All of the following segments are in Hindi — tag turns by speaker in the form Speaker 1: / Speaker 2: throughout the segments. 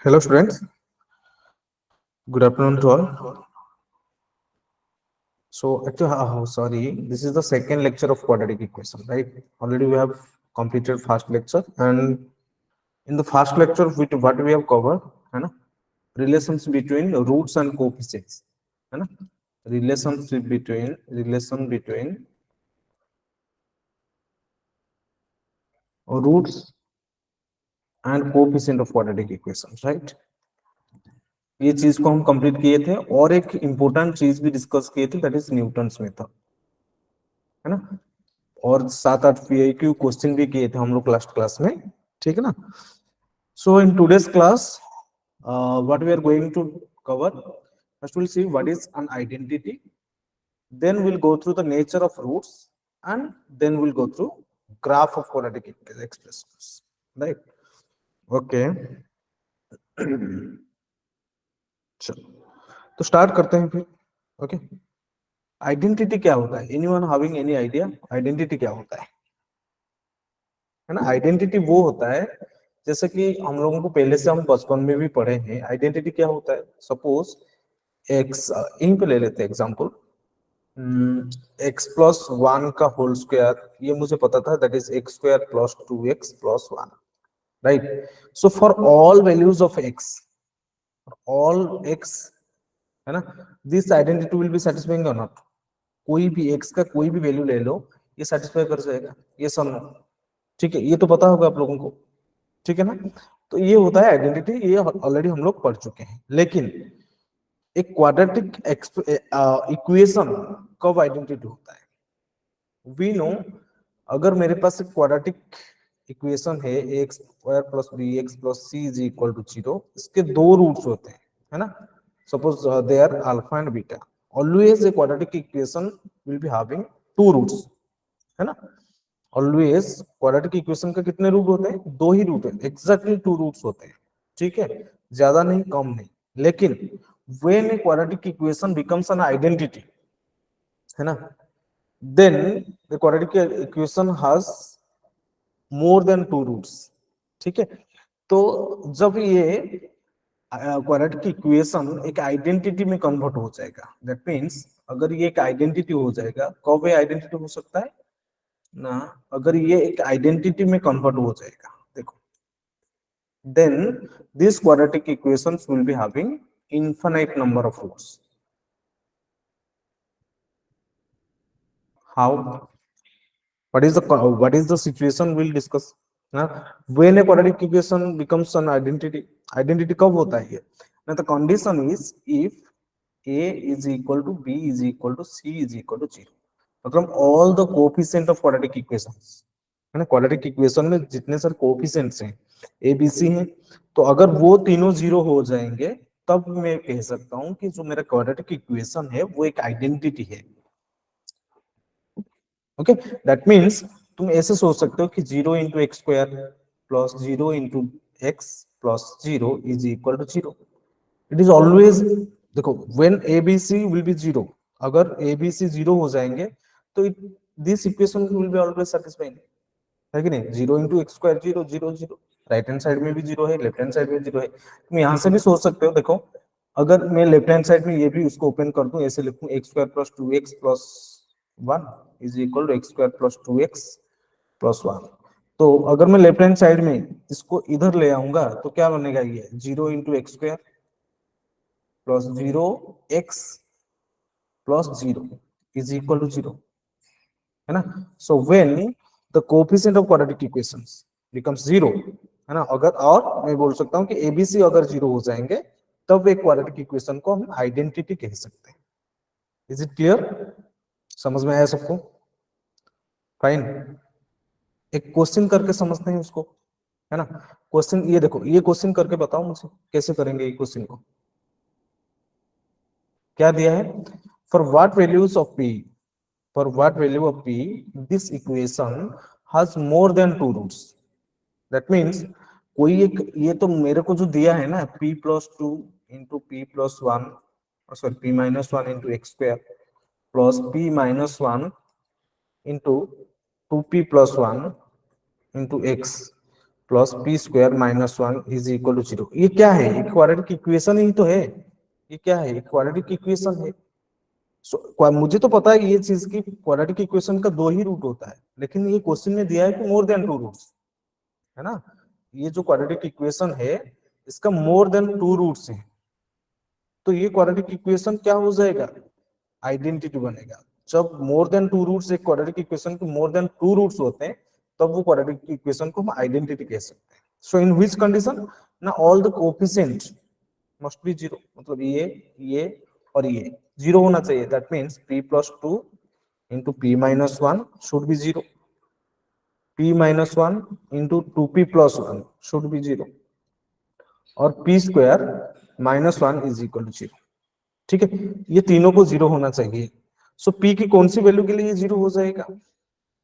Speaker 1: Hello students, good afternoon to all. So actually, sorry, this is the second lecture of quadratic equation, right? Already we have completed first lecture, and in the first lecture, what we have covered, है ना? Relations between roots and coefficients, है ना? Relation between roots and coefficient of quadratic equations, right? ये चीज को हम कंप्लीट किए थे और एक इंपॉर्टेंट चीज भी डिस्कस किए थे, दैट इज न्यूटन्स मेथड, है ना? और 7-8 पीआईक्यू क्वेश्चन भी किए थे हम लोग लास्ट क्लास में, ठीक है ना? So in today's class what we are going to cover, first will see what is an identity, then we'll go through the nature of roots, and then we'll go through graph of quadratic expressions, right? Okay. चलो तो स्टार्ट करते हैं फिर. ओके, आइडेंटिटी क्या होता है? Anyone having any idea identity क्या होता है ना? आइडेंटिटी वो होता है जैसे कि हम लोगों को पहले से हम बचपन में भी पढ़े हैं. आइडेंटिटी क्या होता है? सपोज एक्स, यहीं पे ले लेते हैं एग्जांपल, एक्स प्लस वन का होल स्क्वायर, ये मुझे पता था, that is x square plus 2x plus 1, right? So for all values of x, all x, है ना, this identity will be satisfying और नॉट? कोई भी एक्स का कोई भी वैल्यू ले लो, ये सेटिस्फाई कर जाएगा, ये सर नो? ठीक है, ये तो पता होगा आप लोगों को, ठीक है ना? तो ये होता है आइडेंटिटी, ये ऑलरेडी हम लोग पढ़ चुके हैं. लेकिन एक क्वाड्रेटिक इक्वेशन कब आइडेंटिटी होता है? वी नो, अगर मेरे पास एक क्वाड्रेटिक इक्वेशन है, x square plus B x plus c is equal to 0, इसके दो रूट्स होते हैं, है ना? Suppose they are alpha and beta. Always a quadratic equation will be having two roots, है ना? ऑलवेज क्वाड्रेटिक इक्वेशन का कितने रूट होते हैं? दो ही रूट है, एग्जैक्टली टू रूट्स होते हैं, ठीक है? ज्यादा नहीं, कम नहीं. लेकिन when a quadratic equation becomes an identity, है ना, then the quadratic equation has more than two roots, ठीक है? तो जब ये क्वाड्रेटिक इक्वेशन एक आइडेंटिटी में कन्वर्ट हो जाएगा, दैट मींस अगर ये एक आइडेंटिटी हो जाएगा, कब ये आइडेंटिटी हो सकता है ना? अगर ये एक आइडेंटिटी में कन्वर्ट हो जाएगा, देखो, then these quadratic equations will be having infinite number of roots. How? What is the situation we'll discuss ना? When a quadratic equation becomes an identity कब होता है ये ना? The condition is if a is equal to b is equal to c is equal to 0, मतलब all the coefficient of quadratic equations, है ना? क्वाड्रेटिक इक्वेशन में जितने सारे कोएफिशिएंट्स हैं, ए बी सी हैं, तो अगर वो तीनों जीरो हो जाएंगे, तब मैं कह सकता हूं कि जो मेरा क्वाड्रेटिक इक्वेशन है वो एक आइडेंटिटी है. ओके, दैट मींस तुम ऐसे सोच सकते हो कि 0 into x square plus 0 into x plus 0 is equal to 0. It is always, देखो, when A B C will be 0, अगर ए बी सी 0 हो जाएंगे तो this equation will be always satisfying, है कि नहीं? 0 into x square 0 0 0, right hand side में भी 0 है, लेफ्ट हैंड साइड में 0 है. तुम यहां से भी सोच सकते हो, देखो, अगर मैं लेफ्ट हैंड साइड में ये भी उसको ओपन कर दूं, ऐसे लिखूं x square plus 2x plus 1 is equal to x square plus 2x plus 1, तो अगर मैं लेफ्ट हैंड साइड में इसको इधर ले आऊंगा तो क्या बनेगा? ये 0 into x square plus 0x plus 0 is equal to 0, है ना? So when the coefficient of quadratic equations becomes 0, है ना, अगर, और मैं बोल सकता हूं कि एबीसी अगर 0 हो जाएंगे, तब एक क्वाड्रेटिक इक्वेशन को हम आइडेंटिटी कह सकते हैं. Is it clear? समझ में आया सबको? फाइन. एक क्वेश्चन करके समझते हैं उसको, है ना? क्वेश्चन ये देखो, ये क्वेश्चन करके बताओ मुझे कैसे करेंगे ये क्वेश्चन को. क्या दिया है? For what values of P, for what value of p this equation has more than two roots. That means कोई एक, ये तो मेरे को जो दिया है ना, p plus 2 into p plus 1, sorry p minus 1 into x square plus p minus 1 into 2p plus 1 into x, plus p square minus one is equal to zero. ये क्या है? क्वाड्रेटिक इक्वेशन ही तो है। ये क्या है? क्वाड्रेटिक इक्वेशन है। मुझे तो पता है ये चीज की क्वाड्रेटिक इक्वेशन का दो ही रूट होता है, लेकिन ये क्वेश्चन में दिया है कि मोर देन टू रूट्स, है ना। ये जो क्वाड्रेटिक इक्वेशन है इसका मोर देन टू रूट्स है, तो ये क्वाड्रेटिक इक्वेशन क्या हो जाएगा? आइडेंटिटी बनेगा। जब मोर देन टू रूट्स एक क्वाड्रेटिक इक्वेशन के मोर देन टू रूट्स होते हैं तब वो क्वाड्रेटिक इक्वेशन को हम आइडेंटिटी कह सकते हैं। सो इन व्हिच कंडीशन ना all the coefficient must be zero, मतलब ये और ये जीरो होना चाहिए। That means p plus two into p minus one should be zero, p minus one into two p plus one should be zero, और p square minus one is equal to zero. ठीक है, ये तीनों को जीरो होना चाहिए। सो p की कौन सी वैल्यू के लिए ये जीरो हो जाएगा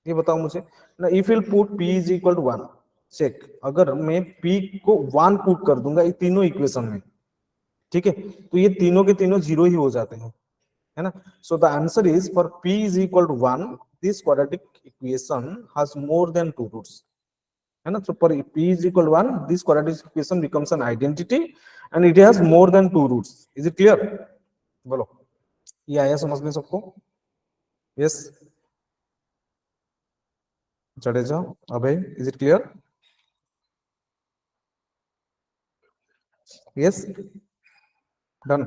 Speaker 1: ये बताओ मुझे ना। If will put p is equal to one, check, अगर मैं p को वन पुट कर दूंगा ये तीनों इक्वेशन में, ठीक है, तो ये तीनों के तीनों जीरो ही हो जाते हैं, है ना। So the answer is for p is equal to one this quadratic equation has more than two roots, है ना। So for p is equal to one this quadratic equation becomes an identity and it has more than two roots. Is it clear? बोलो, ये आया समझ में सबको? Yes, Jadeja, Abhay, is it clear? Yes, done.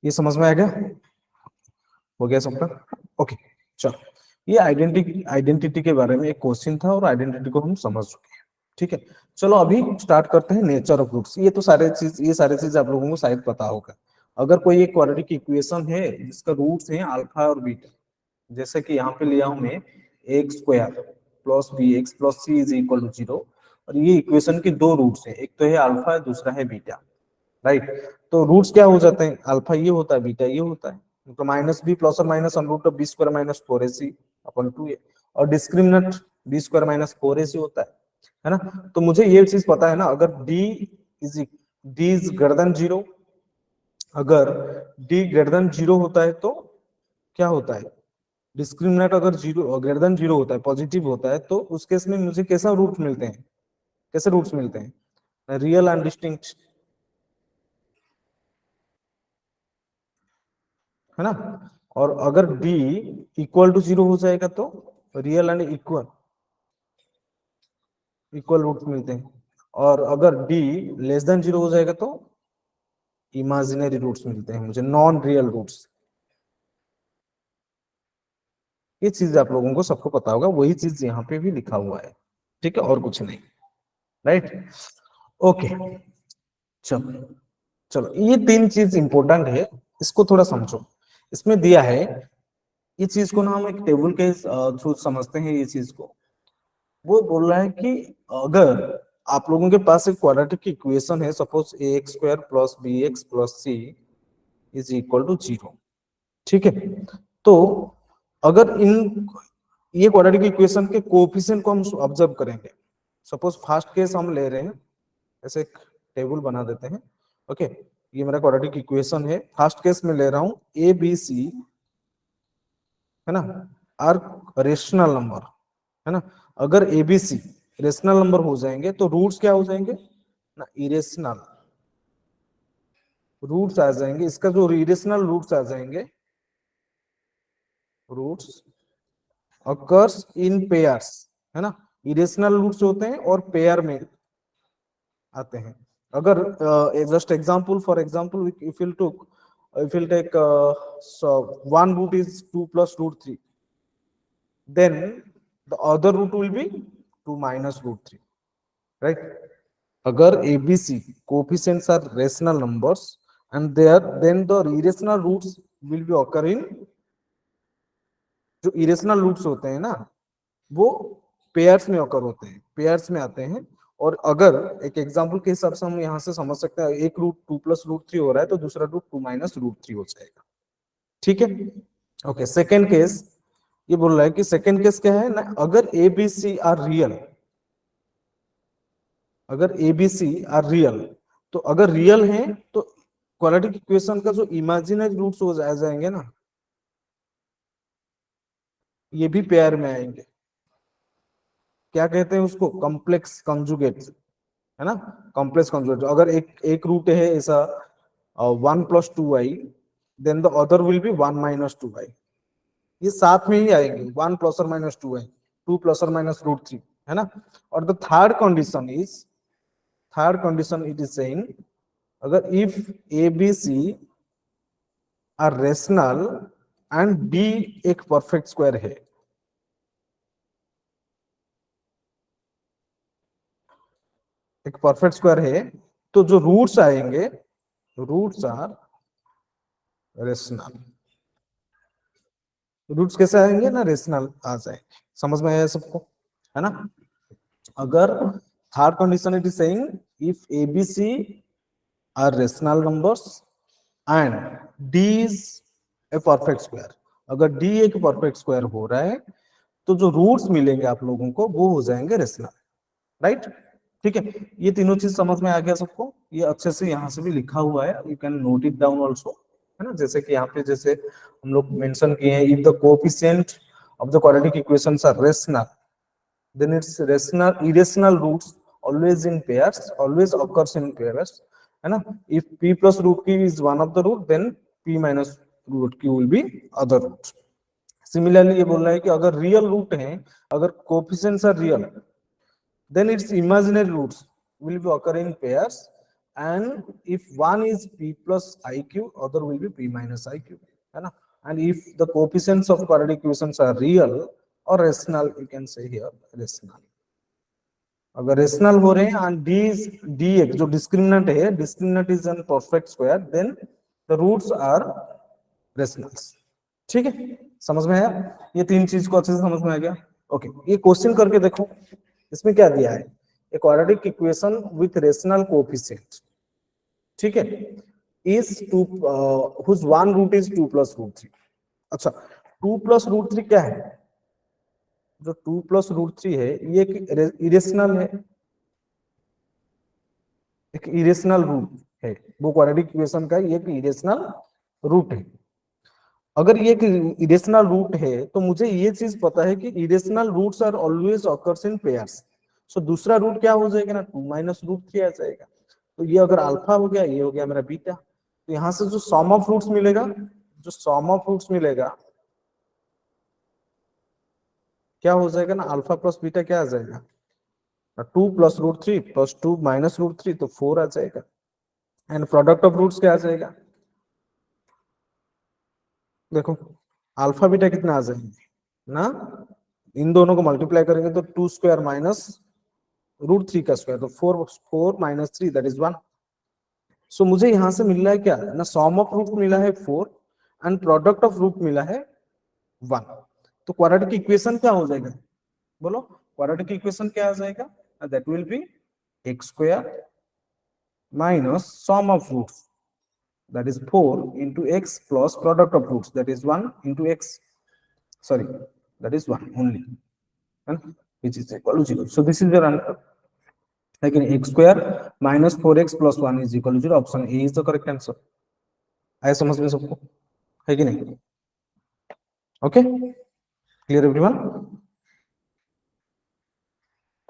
Speaker 1: ये समझ में आ गया? हो गया सबका? ओके, चलो, ये आइडेंटिटी के बारे में एक क्वेश्चन था और आइडेंटिटी को हम समझ चुके हैं। ठीक है, चलो अभी स्टार्ट करते हैं नेचर ऑफ रूट्स। ये तो सारे चीज आप लोगों को शायद पता होगा। अगर कोई एक क्वाड्रेटिक इक्वेशन है जिसका रूट्स है अल्फा और बीटा, जैसे कि यहाँ पे लिया हूं मैं x square plus B x plus c is equal to zero, और ये इक्वेशन के दो रूट्स है, एक तो है अल्फा दूसरा है बीटा, राइट। तो रूट्स क्या हो जाते हैं? अल्फा ये होता है, बीटा ये होता है, तो माइनस बी प्लस और minus root of B square minus four A C अपन टू ए, और discriminant B square minus four A C होता है ना। तो मुझे ये चीज पता है ना, अगर D is greater than zero, अगर डी ग्रेटर देन जीरो होता है तो क्या होता है? डिस्क्रिमिनेंट अगर जीरो ग्रेटर देन जीरो होता है, पॉजिटिव होता है, तो उस केस में मुझे कैसा रूट मिलते हैं? कैसे रूट्स मिलते हैं? रियल एंड डिस्टिंक्ट, है ना। और अगर डी इक्वल टू जीरो हो जाएगा तो रियल एंड इक्वल रूट्स मिलते हैं, और अगर डी लेस देन जीरो हो जाएगा तो इमेजिनरी रूट्स मिलते हैं मुझे, नॉन रियल रूट्स। ये चीज आप लोगों को सबको पता होगा, वही चीज यहाँ पे भी लिखा हुआ है, ठीक है, और कुछ नहीं, राइट। ओके, चलो चलो, ये तीन चीज इंपॉर्टेंट है, इसको थोड़ा समझो। इसमें दिया है, ये चीज को ना हम एक टेबल के थ्रू समझते हैं ये चीज को। वो बोल रहा है कि अगर आप लोगों के पास एक क्वाड्रेटिक इक्वेशन है, suppose a x square plus B x plus c is equal to zero, ठीक है, तो अगर इन ये क्वाड्रेटिक इक्वेशन के कोएफिशिएंट को हम ऑब्जर्व करेंगे, सपोज फर्स्ट केस हम ले रहे हैं, ऐसे एक टेबल बना देते हैं। ओके, ये मेरा क्वाड्रेटिक इक्वेशन है, फर्स्ट केस में ले रहा हूं ए बी सी, है ना, आर रेशनल नंबर, है ना। अगर एबीसी रेशनल नंबर हो जाएंगे तो रूट्स क्या हो जाएंगे ना? इरेशनल रूट्स आ जाएंगे। इसका जो इरेशनल रूट्स आ जाएंगे, रूट्स अकर्स इन पेयर्स, है ना। इरेशनल रूट्स होते हैं और पेयर में आते हैं। अगर just example, for example if you'll take so one root is 2 plus root 3, then the other root will be 2 minus root 3, right? अगर ABC coefficients are rational numbers and there then the irrational roots will be occur in, जो इरेशनल रूट्स होते हैं ना वो पेयर्स में occur होते हैं, पेयर्स में आते हैं। और अगर एक एग्जांपल के हिसाब से हम यहाँ से समझ सकते हैं, एक रूट 2 प्लस रूट 3 हो रहा है तो दूसरा रूट 2 माइनस रूट 3 हो जाएगा, ठीक है। ओके, सेकेंड केस ये बोल रहा है कि सेकेंड केस क्या है ना, अगर A B C are real, अगर A B C are real, तो अगर रियल है तो क्वाड्रेटिक इक्वेशन का जो इमेजिनरी रूट्स हो जाएंगे ना, ये भी पेयर में आएंगे। क्या कहते हैं उसको? कॉम्प्लेक्स कंजुगेट, है ना। कॉम्प्लेक्स कंजुगेट, अगर एक एक रूट है ऐसा 1 + 2i, then the other will be 1 - 2i। ये साथ में ही आएंगे, 1 ± 2i, 2 ± √3, है ना। और the third condition it is saying, अगर if A B C are rational and D एक परफेक्ट स्क्वायर है, एक परफेक्ट स्क्वायर है, तो जो रूट्स आएंगे, रूट्स आर रेशनल। रूट्स कैसे आएंगे ना, रेशनल आ जाएंगे। समझ में आया सबको, है ना। अगर third condition it is saying if A B C are rational numbers and D is a perfect square, अगर डी एक परफेक्ट स्क्वायर हो रहा है, तो जो रूट्स मिलेंगे आप लोगों को वो हो जाएंगे रेशनल, राइट। ठीक है, ये तीनों चीज समझ में आ गया सबको। ये अच्छे से यहाँ से भी लिखा हुआ है, you can note it down also, है ना। जैसे कि यहाँ पे जैसे हम लोग मेंशन किए हैं, if the coefficient of the quadratic equations are rational, then its rational irrational roots always in pairs, always occurs in pairs, है ना। if p plus root q is one of the root, then p minus root q will be other root। Similarly ये बोल रहा है कि अगर रियल रूट है, अगर coefficients are real, then its imaginary roots will be occur in pairs, and if one is p plus iq, other will be p minus iq, है ना। and if the coefficients of quadratic equations are real or rational, you can say here rational। अगर रेशनल हो रहे हैं एंड डी एक जो डिस्क्रिमिनेंट है, discriminant is an perfect square, then the roots are rationals. ठीक है, समझ में आया? ये तीन चीज को अच्छे से समझ में आ गया। ओके, ये क्वेश्चन करके देखो, इसमें क्या दिया है, a quadratic equation with rational coefficient, ठीक है, is to whose one root is 2 + √3। अच्छा, 2 + √3 क्या है? जो 2 + √3 है, ये एक इरेशनल है, एक इरेशनल रूट है, वो क्वाड्रेटिक इक्वेशन का ये एक इरेशनल रूट है। अगर ये इरेशनल रूट है, तो मुझे ये चीज पता है कि irrational roots are always occurs in pairs. So दूसरा रूट क्या हो जाएगा ना, 2 - √3 आ जाएगा। तो ये अगर अल्फा हो गया, ये हो गया मेरा बीटा। तो यहाँ से जो सम ऑफ रूट्स मिलेगा, जो सम ऑफ रूट्स मिलेगा, क्या हो जाएगा ना, अल्फा प्लस बीटा क्या आ जाएगा, 2 + √3 + 2 - √3, तो 4 आ जाएगा। एंड प्रोडक्ट ऑफ रूट्स क्या आ जाएगा, देखो अल्फा बीटा कितना आ जाएंगे ना, इन दोनों को मल्टीप्लाई करेंगे तो 2² - √3 का स्क्वायर, तो 4 - 3 दैट इज 1। सो मुझे यहां से मिल रहा है क्या ना, सम ऑफ रूट मिला है 4 एंड प्रोडक्ट ऑफ रूट मिला है 1। तो क्वाड्रेटिक इक्वेशन क्या हो जाएगा, बोलो क्वाड्रेटिक इक्वेशन क्या आ जाएगा, that will be x² - sum of roots, that is 4 into x plus product of roots, that is 1 into x, sorry, that is 1 only, which is equal to 0. So this is your answer, like in x² - 4x plus 1 is equal to 0। Option A is the correct answer। आया समझ में सबको, है कि नहीं? ओके, क्लियर एवरीवन,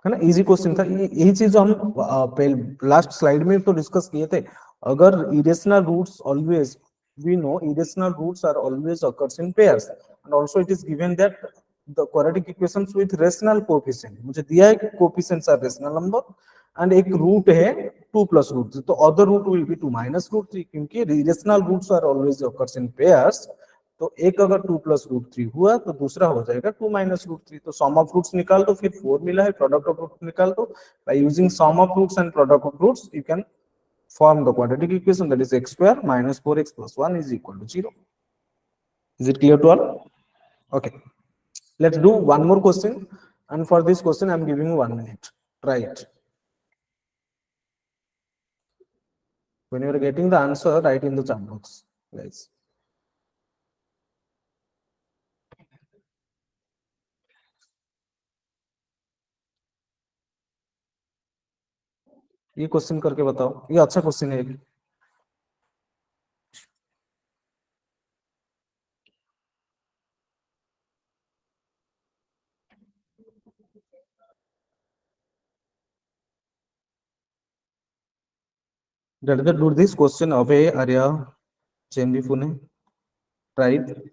Speaker 1: है ना। इजी क्वेश्चन था, यही चीज हम लास्ट स्लाइड में तो डिस्कस किए थे। अगर irrational roots always, we know irrational roots are always occurs in pairs, and also it is given that the quadratic equations with rational coefficient, मुझे दिया है कि coefficients are rational number and एक रूट है 2 + √3, तो other root will be 2 - √3, क्योंकि irrational roots are always occurs in pairs। तो एक अगर 2 + √3 हुआ तो दूसरा हो जाएगा 2 - √3। तो सम ऑफ रूट्स निकाल दो, फिर 4 मिला है, प्रोडक्ट ऑफ रूट्स निकाल दो। By using sum of roots and product of roots you can form the quadratic equation, that is x² - 4x plus 1 is equal to 0। Is it clear to all? Okay, let's do one more question, and for this question I'm giving you 1 minute, try it। when you are getting the answer, write in the chat box guys। ये क्वेश्चन करके बताओ, ये अच्छा क्वेश्चन है। Let us do this question of a area Chenbi Pune. Try it.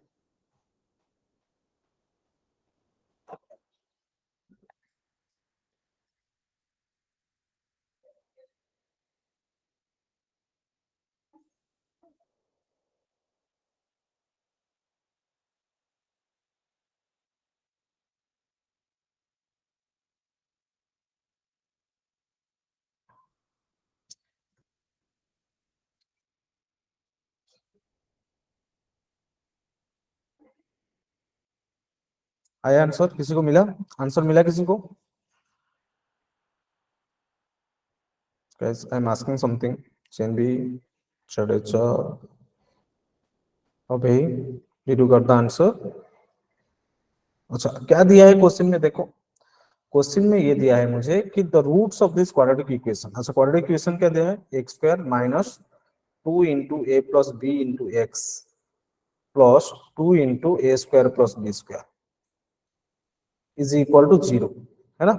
Speaker 1: आया आंसर? किसी को मिला आंसर? मिला किसी को? Guys, I'm asking something. Chenbi Jadeja. Okay, did you got the answer? अच्छा, क्या दिया है क्वेश्चन में? देखो, क्वेश्चन में ये दिया है मुझे कि the roots of this quadratic equation. अच्छा, क्वाड्रेटिक इक्वेशन क्या दिया है? X square minus 2 into a plus b into x plus 2 into a square plus B square is equal to 0, है ना?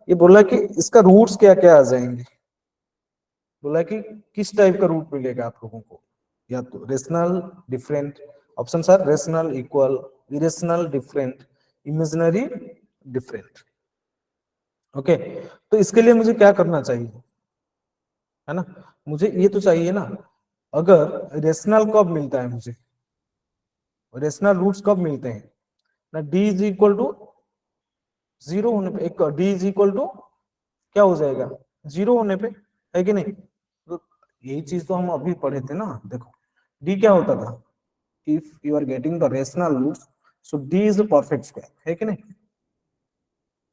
Speaker 1: ये बोला कि इसका रूट्स क्या क्या आ जाएंगे। बोला कि किस टाइप का रूट मिलेगा आप लोगों को, या तो rational, different, option are rational, equal, irrational, different, imaginary, different. Okay, तो इसके लिए मुझे क्या करना चाहिए, है ना? मुझे ये तो चाहिए ना, अगर रेशनल कब मिलता है मुझे, रेशनल रूट्स कब मिलते हैं ना, डी इज इक्वल टू 0 होने पे, एक डी इज इक्वल टू क्या हो जाएगा, 0 होने पे, है कि नहीं? तो यही चीज तो हम अभी पढ़े थे ना। देखो, डी क्या होता था, if you are getting the rational roots, so d is a perfect square, है कि नहीं?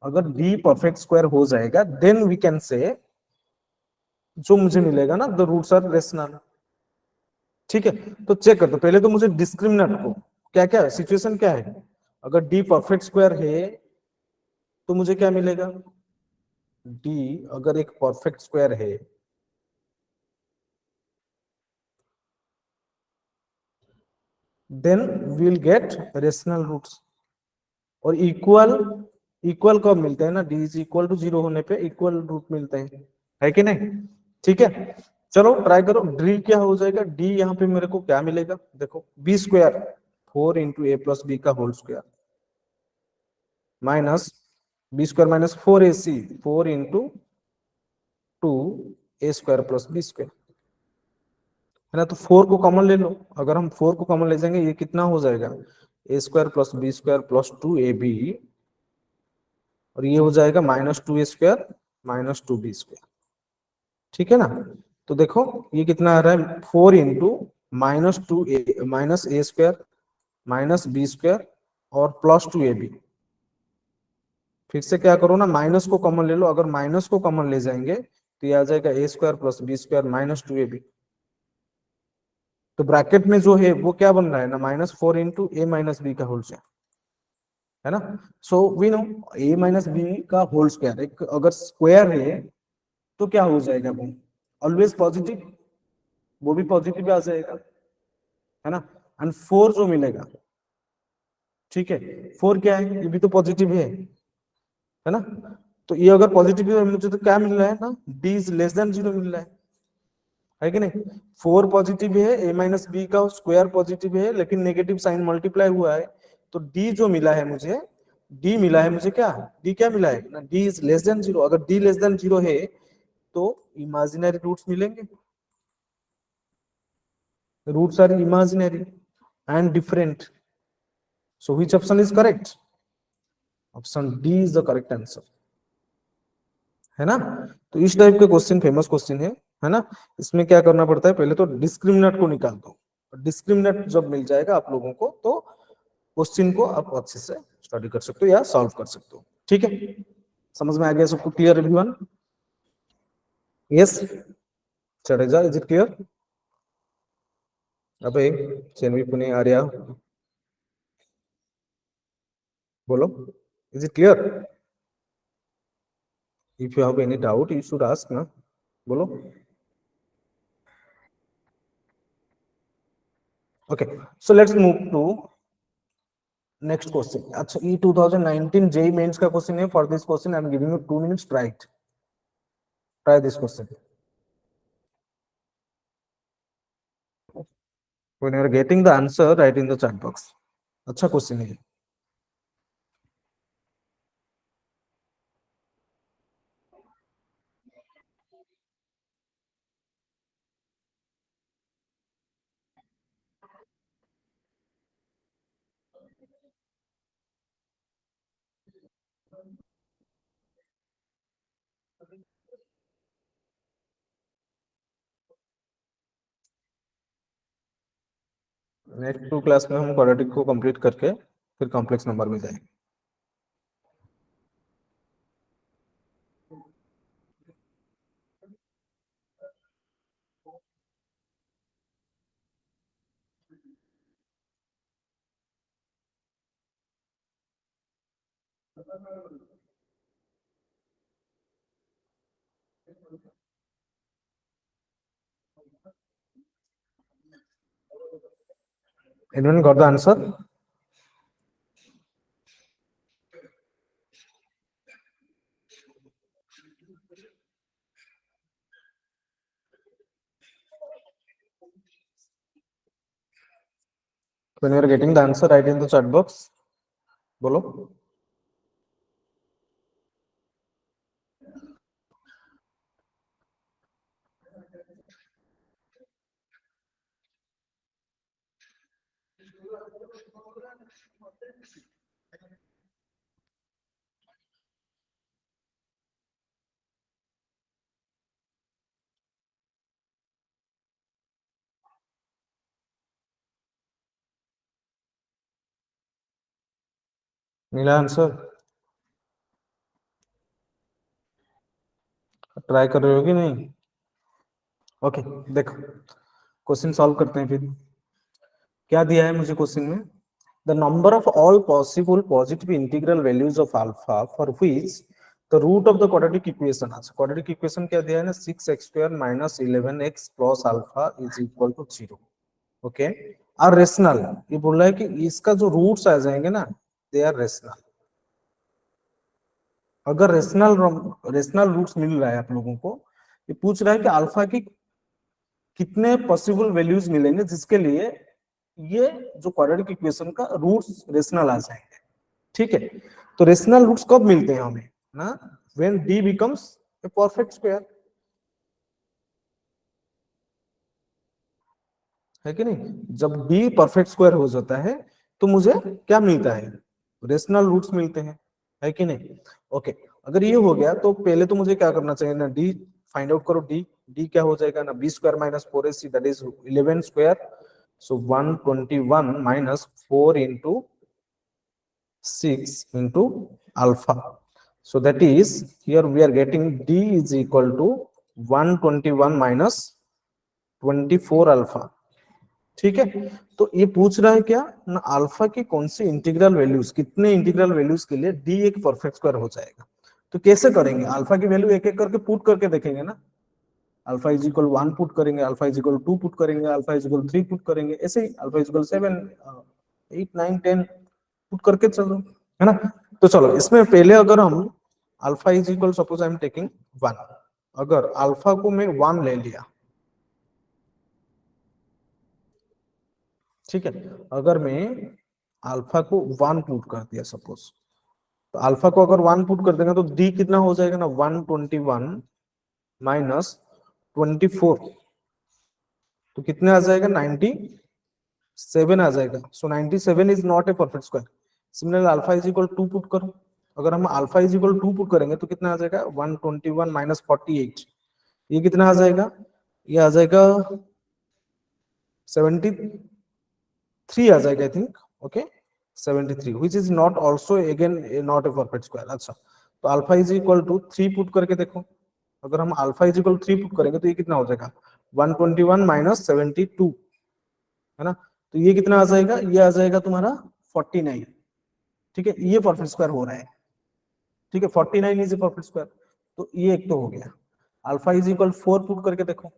Speaker 1: अगर डी परफेक्ट स्क्वायर हो जाएगा, देन वी कैन से जो मुझे मिलेगा ना, द रूट्स आर रेशनल। ठीक है, तो चेक कर दो पहले तो मुझे डिस्क्रिमिनेंट को, क्या क्या सिचुएशन क्या है, अगर डी परफेक्ट स्क्वायर है तो मुझे क्या मिलेगा, डी अगर एक परफेक्ट स्क्वायर है, then we will get rational roots. और इक्वल, इक्वल कब मिलते हैं ना, डी इज इक्वल टू 0 होने पे इक्वल रूट मिलते हैं, है कि नहीं? ठीक है, चलो ट्राई करो। डी क्या हो जाएगा, डी यहाँ पे मेरे को क्या मिलेगा, देखो b square 4 into a plus b का whole square minus b square minus 4ac 4 into 2 a square plus B square, है ना? तो 4 को कॉमन ले लो, अगर हम 4 को कॉमन ले जाएंगे ये कितना हो जाएगा, A square plus B square plus 2ab, और ये हो जाएगा minus 2a square minus 2b square. ठीक है ना? तो देखो ये कितना आ रहा है, 4 इंटू माइनस ए स्क्वायर माइनस बी स्क्वायर और प्लस 2ab। फिर से क्या करो ना, माइनस को कॉमन ले लो, अगर माइनस को कॉमन ले जाएंगे तो ये आ जाएगा A square plus B square minus 2ab। तो ब्रैकेट में जो है वो क्या बन रहा है ना, -4 इंटू ए माइनस बी का होल स्क्वायर, है ना? So we know a minus b का होल स्क्वायर एक अगर स्क्वायर है तो क्या हो जाएगा, वो ऑलवेज पॉजिटिव, वो भी पॉजिटिव आ जाएगा, है ना? एंड 4 जो मिलेगा, ठीक है, 4 क्या है, ये भी तो पॉजिटिव है ना? तो ये अगर पॉजिटिव है मुझे तो क्या मिल रहा है ना, डी इज लेस देन 0 मिल रहा है कि नहीं? 4 पॉजिटिव है, ए माइनस बी का स्क्वायर पॉजिटिव है, लेकिन नेगेटिव साइन मल्टीप्लाई हुआ है, तो डी जो मिला है मुझे, डी मिला है मुझे क्या, डी क्या मिला है ना, डी इज लेस देन 0। अगर डी लेस देन 0 है तो इमेजिनरी रूट्स मिलेंगे, roots are imaginary and different, so which option is correct, option D is the correct answer, है ना? तो इस टाइप के क्वेश्चन फेमस क्वेश्चन है ना? इसमें क्या करना पड़ता है, पहले तो डिस्क्रिमिनेंट को निकाल दो, डिस्क्रिमिनेंट जब मिल जाएगा आप लोगों को तो क्वेश्चन को आप अच्छे से स्टडी कर सकते हो या सॉल्व कर सकते हो। ठीक है, समझ में आ गया सबको? Clear everyone? यस, चढ़ेजा, इज इट क्लियर? अबे चेन्वी पुणे आर्या बोलो, is it clear? If you have any doubt you should ask ना, बोलो। Okay, so let's move to next question. अच्छा, ये 2019 जेई मेंस का क्वेश्चन है। For this question I am giving you 2 minutes, try it, try this question. When you are getting the answer, write in the chat box. अच्छा क्वेश्चन है. नेक्स्ट 2 क्लास में हम क्वाड्रेटिक को कंप्लीट करके फिर कॉम्प्लेक्स नंबर में जाएंगे. Anyone got the answer? When you are getting the answer, write in the chat box. बोलो. मिला आंसर? ट्राई कर रहे हो कि नहीं? ओके, देखो क्वेश्चन सॉल्व करते हैं फिर. क्या दिया है मुझे क्वेश्चन में? The number of all possible positive integral values of alpha for which the root of the quadratic equation. अच्छा, क्वाड्रेटिक इक्वेशन क्या दिया है ना? 6x² - 11x plus alpha is equal to 0. Okay, और रेशनल, ये बोल रहा है कि इसका जो रूट्स आ जाएंगे ना, दे आर रेशनल. अगर रेशनल रेशनल रूट्स मिल रहा है आप लोगों को, ये पूछ रहा है कि अल्फा की कितने पॉसिबल वैल्यूज मिलेंगे जिसके लिए ये जो क्वाड्रेटिक इक्वेशन का रूट्स रेशनल आ जाएंगे. ठीक है, तो रेशनल रूट्स कब मिलते हैं हमें ना? When d becomes a perfect square, है कि नहीं? जब d परफेक्ट स्क्वायर हो जाता है तो मुझे क्या मिलता है? रेशनल रूट्स मिलते हैं, है कि नहीं? ओके, अगर ये हो गया तो पहले तो मुझे क्या करना चाहिए ना? d फाइंड आउट करो. d क्या हो जाएगा ना? b² - 4ac, that is 11 square. So 121 minus 4 into 6 into alpha. So that is, here we are getting d is equal to 121 minus 24 alpha. ठीक है, तो ये पूछ रहा है क्या ना? अल्फा की कौन सी इंटीग्रल वैल्यूज, कितने इंटीग्रल वैल्यूज के लिए डी एक परफेक्ट स्क्वायर हो जाएगा. तो कैसे करेंगे? अल्फा की वैल्यू एक एक करके पुट करके देखेंगे ना. अल्फा इज इक्वल 1 पुट करेंगे, अल्फा इज इक्वल 2 पुट करेंगे, अल्फा इज इक्वल 3 पुट करेंगे, ऐसे ही अल्फा इज इक्वल 7 8 9 10 पुट करके चलो, है ना? तो चलो इसमें पहले अगर हम alpha is equal, suppose I am taking 1, अगर अल्फा को मैं 1 ले लिया, ठीक है, अगर मैं अल्फा को 1 पुट कर दिया सपोज, तो अल्फा को अगर 1 पुट कर देंगे तो डी कितना हो जाएगा ना? 121 माइनस 24, तो कितने आ जाएगा? 97 आ जाएगा. सो 97 is not a perfect square. Similarly alpha is equal 2 put करो. अगर हम अल्फा इज इक्वल 2 पुट करेंगे तो कितना आ जाएगा? 121 माइनस 48, ये कितना आ जाएगा? ये आ जाएगा 73 आ जाएगा I think. Okay, 73 which is not also again not a perfect square. अच्छा, तो alpha is equal to 3 put करके देखो. अगर हम अल्फा इज इक्वल 3 पुट करेंगे तो ये कितना हो जाएगा? 121 माइनस 72, है ना? तो ये कितना आ जाएगा? ये आ जाएगा तुम्हारा 49. ठीक है, ये परफेक्ट स्क्वायर हो रहा है. ठीक है, 49 इज ए परफेक्ट स्क्वायर. तो ये एक तो हो गया. अल्फा इज इक्वल 4 पुट करके देखो.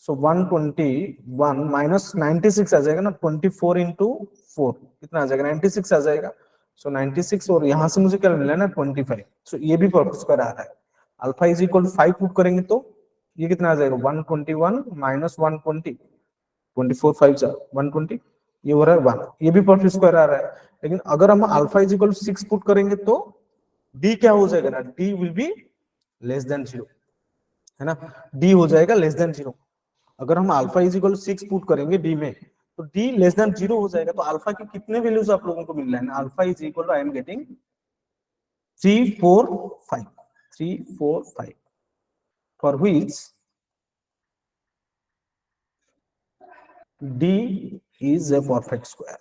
Speaker 1: सो 121 माइनस 96 आ जाएगा ना? 24 इंटू 4 कितना आ जाएगा? 96 आ जाएगा. सो 96, और यहां से मुझे क्या मिला ना? 25. सो ये भी परफेक्ट स्क्वायर आ रहा है. अल्फा इज इक्वल 5 पुट करेंगे तो ये कितना आ जाएगा? 121 माइनस 120, 24 5 120, ये हो रहा है 1, ये भी परफेक्ट स्क्वायर आ रहा है। लेकिन अगर हम alpha is equal to 6 put करेंगे तो डी क्या हो जाएगा ना, D will be less than 0, है ना, डी हो जाएगा लेस देन 0। अगर हम alpha is equal to 6 put करेंगे डी में तो डी लेस देन 0 हो जाएगा। तो अल्फा के कितने वैल्यूज आप लोगों को मिल रहा है ना, alpha is equal to I am getting 3 4 5, 3 4 5, for which D is a perfect square।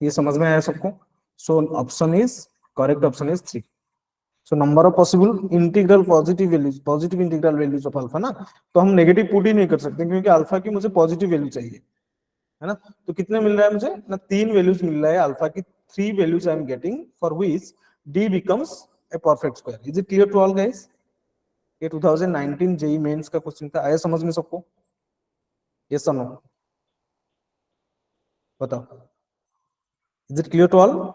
Speaker 1: ये समझ में आया सबको? So option is correct, option is 3। So number of possible integral positive values, positive integral values of alpha ना, तो हम नेगेटिव पुट ही नहीं कर सकते क्योंकि अल्फा की मुझे पॉजिटिव वैल्यू चाहिए, है ना। तो कितने मिल रहा है मुझे ना, 3 वैल्यूज मिल रहा है अल्फा की, 3 values I am getting for which D becomes a perfect square। Is it clear to all guys? ये 2019 जेई मेंस का क्वेश्चन था, आया समझ में सबको? यस और नो बताओ, is it clear to all?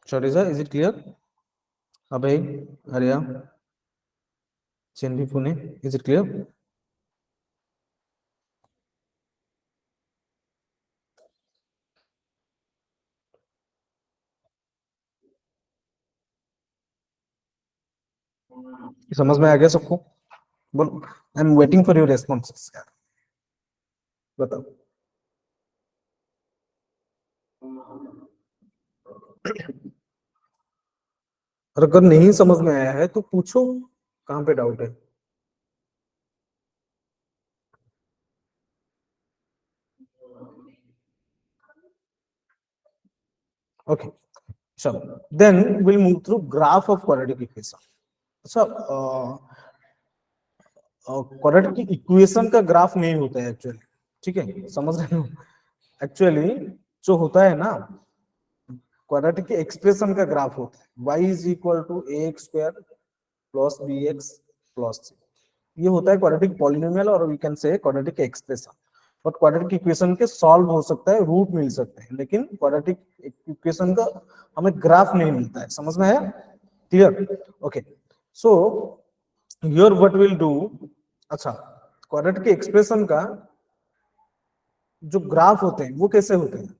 Speaker 1: Shorisa, is it clear? Abhay, Arya, Chenvi, Pune, is it clear? समझ में आ गया सबको? बोलो, I am waiting for your responses यार, बताओ। और अगर नहीं समझ में आया है तो पूछो कहाँ पे डाउट है। ओके चलो, then will move through graph of quadratic equation. अच्छा, क्वाड्रेटिक इक्वेशन का ग्राफ नहीं होता है एक्चुअली, ठीक है, समझ रहे हो? एक्चुअली जो होता है ना, क्वाड्रेटिक के एक्सप्रेशन का ग्राफ होता है, y is equal to ax square plus bx plus c, ये होता है क्वाड्रेटिक पॉलिनोमियल और we can say quadratic expression. But quadratic equation के सॉल्व हो सकता है, रूट मिल सकते हैं, लेकिन क्वाड्रेटिक इक्वेशन का हमें ग्राफ नहीं मिलता है। समझ में आया? Clear? Okay, so here what will do, अच्छा क्वाड्रेटिक एक्सप्रेशन का जो ग्राफ होते हैं वो कैसे होते हैं?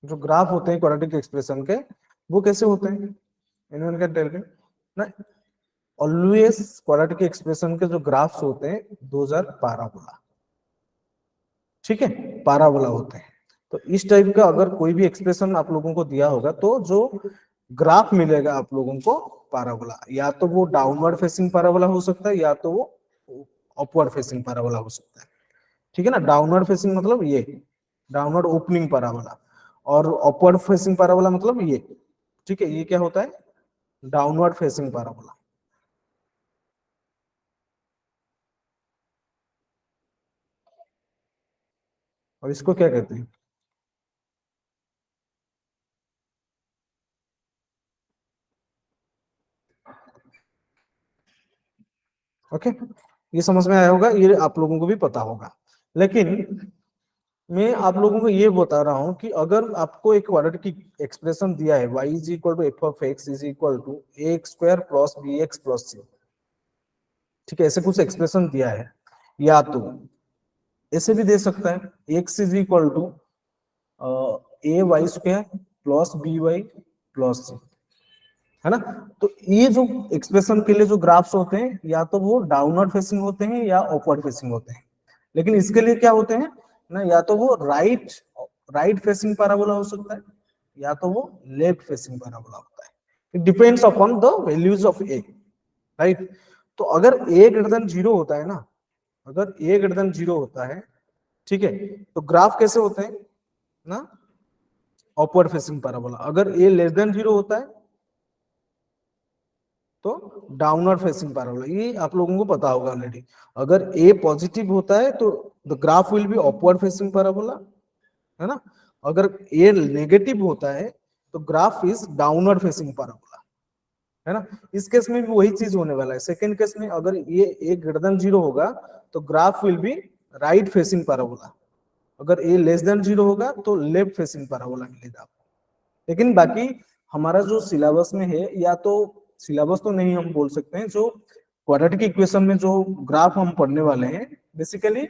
Speaker 1: जो ग्राफ होते हैं क्वाड्रेटिक एक्सप्रेशन के वो कैसे होते हैं? एनीवन कैन टेल मी ना? ऑलवेज क्वाड्रेटिक एक्सप्रेशन के जो ग्राफ्स होते हैं दोज आर पैराबोला, ठीक है, पैराबोला होते हैं। तो इस टाइप का अगर कोई भी एक्सप्रेशन आप लोगों को दिया होगा तो जो ग्राफ मिलेगा आप लोगों को पैराबोला, या तो वो डाउनवर्ड फेसिंग पैराबोला हो सकता है या तो वो अपवर्ड फेसिंग पैराबोला हो सकता है, ठीक है ना। डाउनवर्ड फेसिंग मतलब ये डाउनवर्ड ओपनिंग पैराबोला, और अपवर्ड फेसिंग पैराबोला मतलब ये, ठीक है, ये क्या होता है? Downward facing parabola. और इसको क्या कहते हैं? ओके, ये समझ में आया होगा, ये आप लोगों को भी पता होगा। लेकिन मैं आप लोगों को ये बता रहा हूं कि अगर आपको एक क्वाड्रेटिक एक्सप्रेशन दिया है y is equal to F of X is equal to A x square plus B x plus C, ठीक है, ऐसे कुछ एक्सप्रेशन दिया है, या तो ऐसे भी दे सकता है x is equal to A Y square plus B Y plus C, है ना। तो ये जो एक्सप्रेशन के लिए जो ग्राफ्स होते हैं या तो वो डाउनवर्ड फेसिंग होते हैं या अपवर्ड फेसिंग होते हैं, लेकिन इसके लिए क्या होते हैं ना, या तो वो राइट राइट फेसिंग पैराबोला हो सकता है या तो वो लेफ्ट फेसिंग पैराबोला होता है। It depends upon the values of A, right. तो अगर ए ग्रेटर देन 0 होता है ना, अगर ए ग्रेटर देन 0 होता है, ठीक है, तो ग्राफ कैसे होते हैं ना, अपवर्ड फेसिंग पैराबोला। अगर ए लेस देन 0 होता है तो डाउनवर्ड फेसिंग पैराबोला, ये आप लोगों को पता होगा ऑलरेडी। अगर ए पॉजिटिव होता है तो the graph will be upward facing parabola, है ना। अगर ए नेगेटिव होता है तो graph is downward facing parabola, है ना। इस केस में भी वही चीज होने वाला है। सेकंड केस में अगर ये ए ग्रेटर देन 0 होगा तो तो graph will be right facing parabola. अगर ए लेस देन 0 होगा तो लेफ्ट फेसिंग पैराबोला मिलेगा आपको। लेकिन बाकी हमारा जो सिलेबस में है, या तो सिलेबस तो नहीं हम बोल सकते हैं, जो क्वाड्रेटिक इक्वेशन में जो ग्राफ हम पढ़ने वाले हैं बेसिकली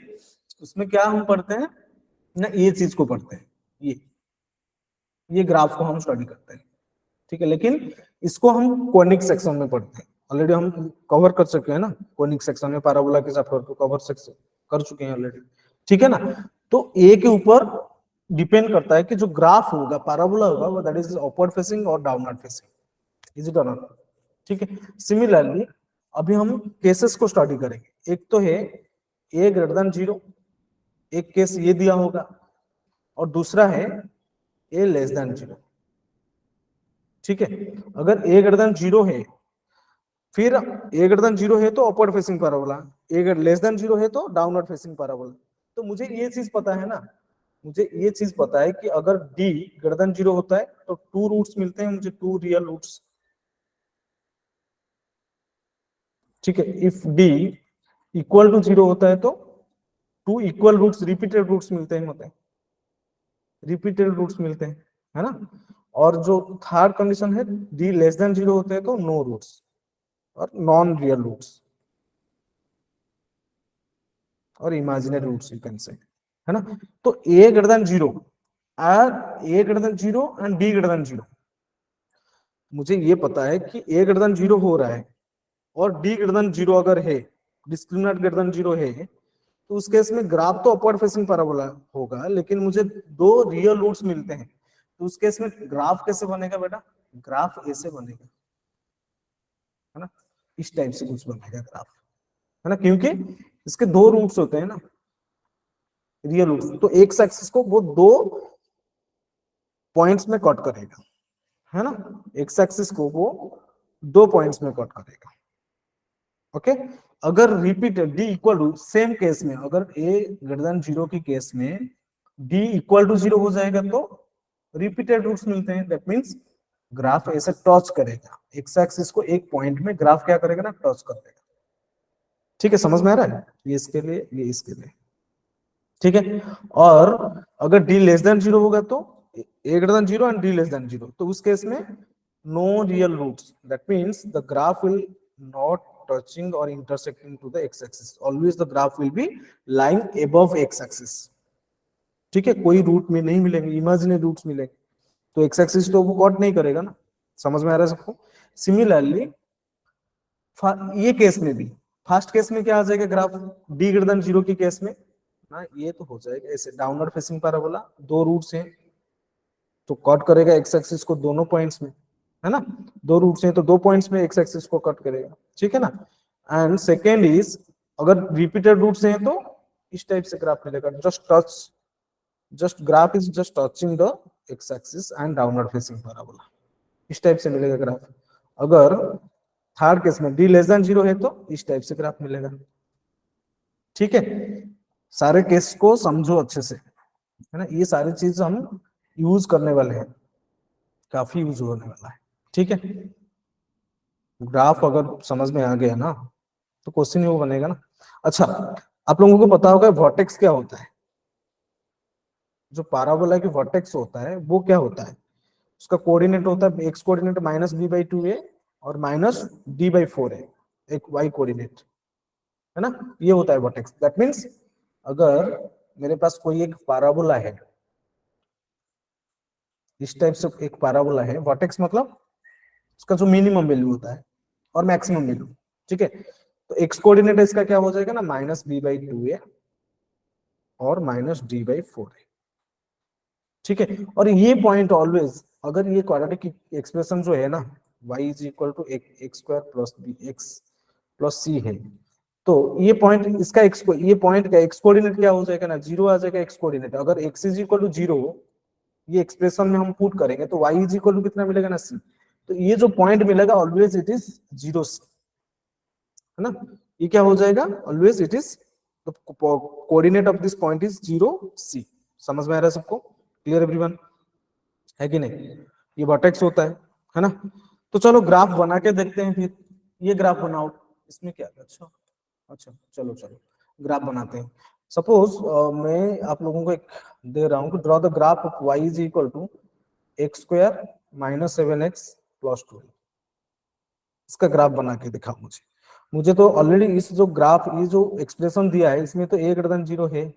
Speaker 1: उसमें क्या हम पढ़ते हैं ना, ये चीज को पढ़ते हैं, ये ग्राफ को हम स्टडी करते हैं, ठीक है। लेकिन इसको हम कोनिक सेक्शन में पढ़ते हैं, ऑलरेडी हम कवर कर चुके हैं ना, कोनिक सेक्शन में पैराबोला के चैप्टर को कवर सेक्शन कर चुके हैं ऑलरेडी, ठीक है ना। तो ए के ऊपर डिपेंड करता है कि जो ग्राफ होगा पैराबोला होगा वो दैट इज अपवर्ड फेसिंग और डाउनवर्ड फेसिंग, इज इट और नॉट, ठीक है। सिमिलरली अभी हम केसेस को स्टडी करेंगे। एक तो है ए ग्रेटर देन 0, एक केस ये दिया होगा, और दूसरा है ए लेस देन 0, ठीक है। अगर ए ग्रेटर देन 0 है, फिर ए ग्रेटर देन 0 है तो अपवर्ड फेसिंग पैराबोला, ए लेस देन 0 है तो डाउनवर्ड फेसिंग पैराबोला। तो मुझे ये चीज पता है ना, मुझे ये चीज पता है कि अगर डी ग्रेटर देन 0 होता है तो 2 रूट्स मिलते हैं मुझे, 2 रियल रूट्स, ठीक है। इफ डी इक्वल टू 0 होता है तो 2 इक्वल रूट्स, रिपीटेड रूट्स मिलते हैं, होते हैं रिपीटेड रूट्स मिलते हैं, है ना। और जो थर्ड कंडीशन है डी लेस देन 0 होते हैं तो नो रूट्स और नॉन रियल रूट्स और imaginary roots you can say, है ना। तो ए ग्रेटर देन 0 और A greater than 0 and D greater than 0, मुझे ये पता है कि ए ग्रेटर देन 0 हो रहा है और डी ग्रेटर देन 0 अगर है, डिस्क्रिमिनेंट ग्रेटर देन 0 है, तो उस केस में ग्राफ तो अपवर्ड फेसिंग पैराबोला होगा, लेकिन मुझे 2 रियल रूट्स मिलते हैं, तो उस केस में ग्राफ कैसे बनेगा बेटा, ग्राफ ऐसे बनेगा, है ना, इस टाइप से कुछ बनेगा ग्राफ, है ना, क्योंकि इसके 2 रूट्स होते हैं ना, रियल रूट्स। तो एक्स एक्सिस को वो 2 पॉइंट्स में कट करेगा, है ना, एक्स एक्सिस को वो 2 पॉइंट्स में कट करेगा, ओके। अगर repeated D equal to, same case में अगर ए ग्रेटर देन 0 की केस में डी इक्वल टू 0 हो जाएगा तो रिपीटेड रूट्स मिलते हैं, दैट मींस ग्राफ ऐसे टच करेगा, एक्स एक्सिस को एक पॉइंट में ग्राफ क्या करेगा ना, टच कर देगा, ठीक है। समझ में आ रहा है, ये इसके लिए, ये इसके लिए, ठीक है। और अगर डी लेस देन 0 होगा तो A greater than 0 and D less than 0, तो उस केस में no real roots, that means the graph will not touching or intersecting to the x axis, always the graph will be lying above x axis, ठीक है। कोई रूट में नहीं मिलेंगे, इमेजिनरी रूट्स मिलेंगे, तो x axis तो वो कट नहीं करेगा ना, समझ में आ रहा है सबको। सिमिलरली ये केस में भी, फर्स्ट केस में क्या आ जाएगा ग्राफ, डी ग्रेटर देन 0 की केस में ना, ये तो हो जाएगा ऐसे डाउनवर्ड फेसिंग पैराबोला, 2 रूट्स हैं तो कट करेगा एक्स एक्सिस को दोनों पॉइंट्स में, है ना, 2 रूट्स हैं तो 2 पॉइंट्स में एक्स एक्सिस को कट करेगा, ठीक है ना। एंड सेकेंड इज, अगर रिपीटेड रूट्स हैं तो इस टाइप से ग्राफ मिलेगा, just graph is just touching the x axis and downward facing parabola, इस टाइप से मिलेगा ग्राफ। अगर थर्ड केस में डी लेस देन 0 है तो इस टाइप से ग्राफ मिलेगा, ठीक है। सारे केस को समझो अच्छे से, है ना, ये सारी चीज हम यूज करने वाले हैं, काफी यूज होने वाला है, ठीक है। ग्राफ अगर समझ में आ गया ना तो क्वेश्चन ही वो बनेगा ना। अच्छा, आप लोगों को पता होगा वर्टेक्स क्या होता है, जो पैराबोला की वर्टेक्स होता है वो क्या होता है, उसका कोऑर्डिनेट होता है एक्स कोऑर्डिनेट -b/2a और -d/4a, एक वाई कोऑर्डिनेट, है ना, ये होता है वर्टेक्स। दैट मींस अगर मेरे पास कोई एक पैराबोला है, इस टाइप से एक पैराबोला है, वर्टेक्स मतलब उसका जो मिनिमम वैल्यू होता है और मैक्सिमम वैल्यू, ठीक है। तो एक्स कोऑर्डिनेट इसका क्या हो जाएगा ना, -b/2a और -d/4a, ठीक है। और ये पॉइंट ऑलवेज, अगर ये क्वाड्रेटिक एक्सप्रेशन जो है ना, y = x² + bx + c है, तो ये पॉइंट, इसका ये पॉइंट का एक्स कोऑर्डिनेट क्या हो जाएगा ना, 0 आ जाएगा एक्स कोऑर्डिनेट। अगर x = 0 ये एक्सप्रेशन में हम पुट करेंगे तो y = कितना मिलेगा ना, c। तो ये जो पॉइंट मिलेगा ऑलवेज इट इज 0 c, है ना, ये क्या हो जाएगा, always it is coordinate of this point is 0 c। समझ में आ रहा है सबको, क्लियर एवरीवन, है कि नहीं। ये वर्टेक्स होता है ना। तो चलो ग्राफ बना के देखते हैं फिर, ये ग्राफ बनाओ, इसमें क्या, अच्छा चलो ग्राफ बनाते हैं। सपोज मैं आप लोगों को एक दे रहा हूं कि draw the graph of y is equal to x square minus 7x plus 2। इसका ग्राफ बना के दिखाओ मुझे। मुझे तो ऑलरेडी इस जो ग्राफ, ये जो एक्सप्रेशन दिया है, इसमें तो a ग्रेटर देन 0 है।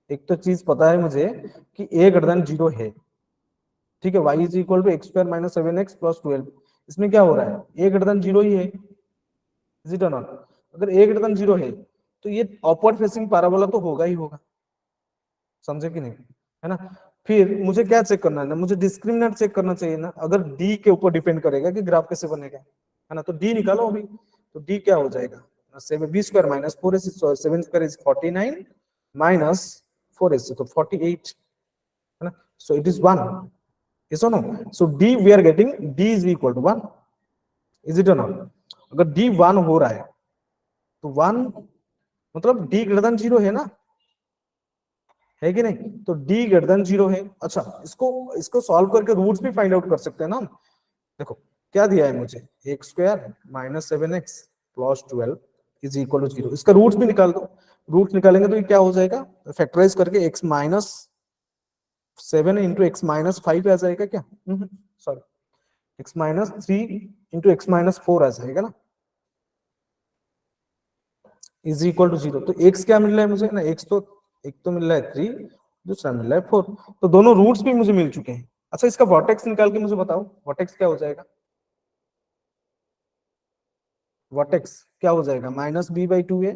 Speaker 1: एक तो चीज पता है मुझे कि a ग्रेटर देन 0 है, ठीक है। y is equal to x square minus 7x plus 12। इसमें क्या हो रहा है, a ग्रेटर देन 0 ही है, इज इट और नॉट? अगर a ग्रेटर देन 0 है तो ये अपवर्ड फेसिंग पैराबोला तो होगा ही होगा, समझे कि नहीं, है ना। फिर मुझे क्या चेक करना है ना, मुझे डिस्क्रिमिनेंट चेक करना चाहिए ना। अगर डी के ऊपर डिपेंड करेगा कि ग्राफ कैसे बनेगा, है ना, तो डी निकालो अभी। तो डी क्या हो जाएगा, seven b square minus 4ac, 7 square is 49 minus 4ac तो 48, है ना। So it is 1, yes or no? So d we are getting d is equal to 1, is it or not? अगर d 1 हो रहा है तो 1 मतलब d ग्रेटर देन 0 है ना, है कि नहीं? तो d ग्रेटर देन 0 है। अच्छा, इसको इसको सॉल्व करके रूट्स भी फाइंड आउट कर सकते हैं ना हम। देखो क्या दिया है मुझे, x square minus 7x plus 12 is equal to 0। इसका रूट्स भी निकाल दो। रूट्स निकालेंगे तो ये क्या हो जाएगा, फैक्टराइज करके x minus 7 into x minus 5 आ जाएगा क्या, sorry, x minus 3 into x minus 4 आ जाएगा ना, इज इक्वल टू 0। तो x क्या मिल रहा है मुझे ना, x तो एक तो मिल रहा है 3, दूसरा मिल रहा है 4, तो दोनों रूट्स भी मुझे मिल चुके हैं। अच्छा, इसका वर्टेक्स निकाल के मुझे बताओ, वर्टेक्स क्या हो जाएगा, वर्टेक्स क्या हो जाएगा, माइनस बी बाई 2 है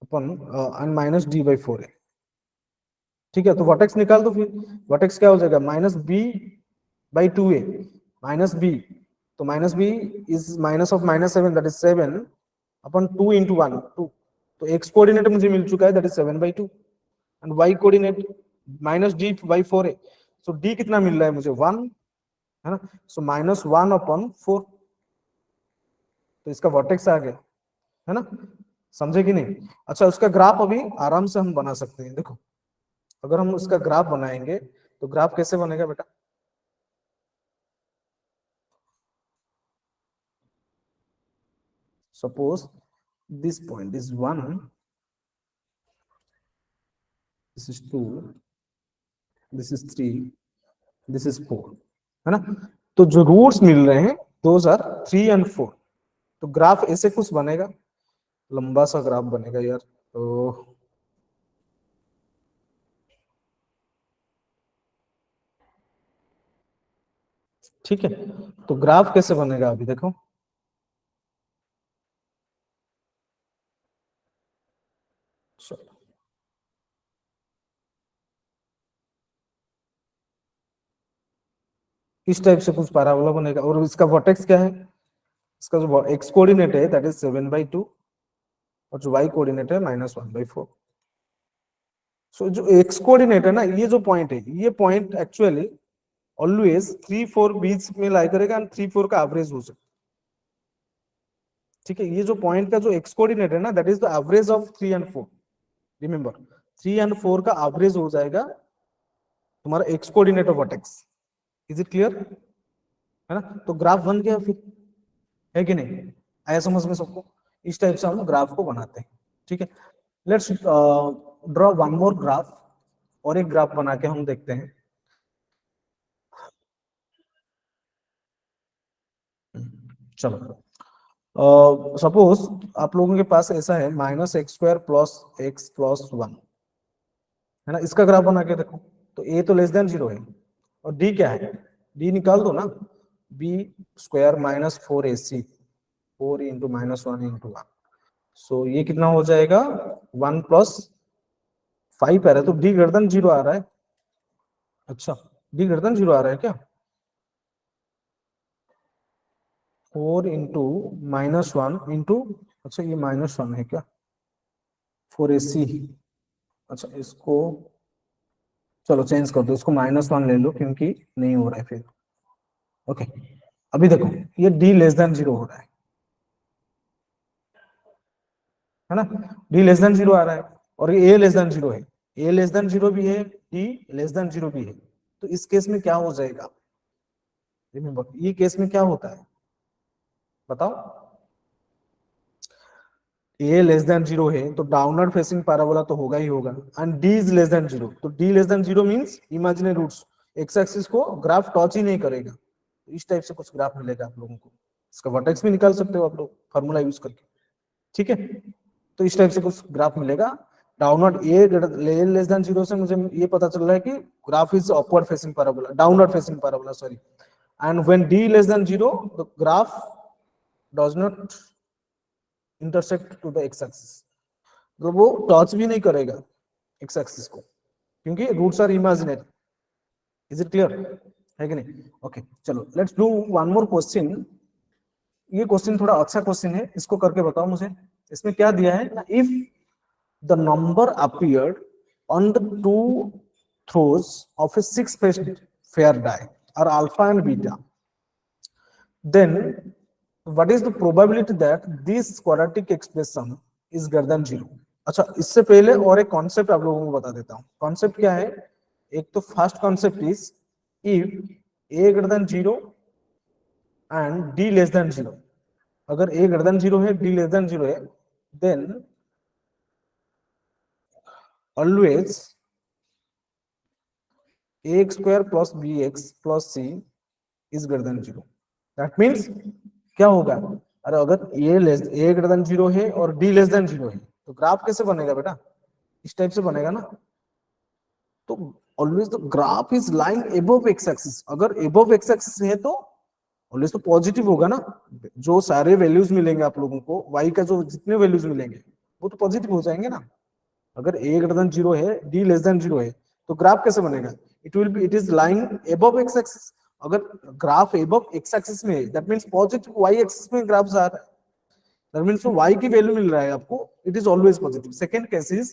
Speaker 1: अपन माइनस डी बाई 4 है, ठीक है। तो वर्टेक्स निकाल दो फिर। वर्टेक्स क्या हो जाएगा, माइनस बी बाई 2 है, माइनस बी, तो minus b is minus of minus 7 that is 7 upon 2 into 1 2। तो एक्स कोऑर्डिनेट मुझे मिल चुका है that is 7/2, and y coordinate minus D by 4 है। सो डी कितना मिल रहा है मुझे, 1, है ना। सो माइनस 1/4, तो इसका वर्टेक्स आ गया, है ना, समझे कि नहीं। अच्छा, उसका ग्राफ अभी आराम से हम बना सकते हैं। देखो अगर हम उसका ग्राफ बनाएंगे तो ग्राफ कैसे बनेगा बेटा, suppose this point is 1, this is 2, this is 3, this is 4, है ना। तो जो रूट्स मिल रहे हैं दोज आर 3 एंड 4। तो ग्राफ ऐसे कुछ बनेगा, लंबा सा ग्राफ बनेगा यार। तो ठीक है, तो ग्राफ कैसे बनेगा अभी देखो। इस टाइप से कुछ पैराबोला बनेगा, और इसका वर्टेक्स क्या है, इसका जो एक्स कोऑर्डिनेट है दैट इज 7/2, और जो वाई कोऑर्डिनेट है -1/4। सो जो एक्स कोऑर्डिनेट है ना, ये जो पॉइंट है, ये पॉइंट एक्चुअली ऑलवेज 3-4 बीच में लाई करेगा, एंड 3-4 का एवरेज हो सकता है, ठीक है। ये जो पॉइंट का जो एक्स कोऑर्डिनेट है ना, that is the average of 3 and 4। Remember, 3 and 4 का एवरेज हो जाएगा तुम्हारा x coordinate of vertex. Is it clear, है ना। तो ग्राफ बन गया फिर, है कि नहीं, आया समझ में सबको। इस टाइप से हम ग्राफ को बनाते हैं, ठीक है। Let's draw one more graph, और एक ग्राफ बना के हम देखते हैं। चलो सपोज आप लोगों के पास ऐसा है -x² प्लस x प्लस 1, है ना। इसका ग्राफ बना के देखो। तो a तो लेस देन 0 है, और d क्या है, d निकाल दो ना, b square minus 4ac, 4 into -1 into 1। सो ये कितना हो जाएगा, 1 प्लस 5 आ रहा है, तो d ग्रेटर देन 0 आ रहा है। अच्छा, d ग्रेटर देन 0 आ रहा है क्या, 4 इंटू -1 इंटू, अच्छा ये -1 है क्या, 4ac। अच्छा, इसको चलो चेंज कर दो, इसको -1 ले लो क्योंकि नहीं हो रहा है फिर। ओके, अभी देखो ये d लेस देन 0 हो रहा है ना, d लेस देन 0 आ रहा है, और ये a लेस देन 0 है, a लेस देन 0 भी है, d लेस देन 0 भी है। तो इस केस में क्या हो जाएगा, रिमेंबर ये केस में क्या होता है बताओ। ए लेस देन जीरो है तो डाउनवर्ड फेसिंग पैराबोला तो होगा ही होगा, and D is less than zero, तो D less than zero means imaginary roots, X axis को ग्राफ टच ही नहीं करेगा, तो इस टाइप से कुछ ग्राफ मिलेगा आप लोगों को। इसका वर्टेक्स भी निकाल सकते हो आप लोग फार्मूला यूज करके, ठीक है। तो इस टाइप से कुछ ग्राफ मिलेगा। Downward a less than zero से मुझे ये पता चल रहा है कि graph is upward facing parabola, downward facing parabola, sorry. And when D less than zero the graph does not intersect to the x axis, तो वो टच भी नहीं करेगा एक्स एक्सिस को, क्योंकि roots are imaginary. Is it clear, है कि नहीं? ओके, चलो let's do one more question. ये क्वेश्चन थोड़ा अच्छा क्वेश्चन है, इसको करके बताओ मुझे। इसमें क्या दिया है ना, if the number appeared on the two throws of a six faced fair die are alpha and beta, then what is the probability that this quadratic expression is greater than zero? अच्छा, इससे पहले और एक कॉन्सेप्ट आप लोगों को बता देता हूँ। कॉन्सेप्ट क्या है? एक तो first concept is if a greater than zero and d less than zero, अगर a greater than जीरो है, d लेस देन जीरो है, then always ax square plus bx plus c is greater than zero. That means क्या होगा? अरे अगर a greater than जीरो है और d लेस देन जीरो है, तो ग्राफ कैसे बनेगा बेटा? इस टाइप से बनेगा ना। तो always the graph is lying above x axis, अगर अबव एक्स एक्सिस है तो ऑलवेज तो पॉजिटिव होगा ना। जो सारे वैल्यूज मिलेंगे आप लोगों को, y का जो जितने वैल्यूज मिलेंगे वो तो पॉजिटिव हो जाएंगे ना। अगर a greater than जीरो है, d लेस देन जीरो है, तो ग्राफ कैसे बनेगा? It is lying above x axis. अगर ग्राफ अबव एक्स एक्सिस में है, that means positive y axis में ग्राफ जा रहा है, दैट मींस y की वैल्यू मिल रहा है आपको, it is always positive. Second case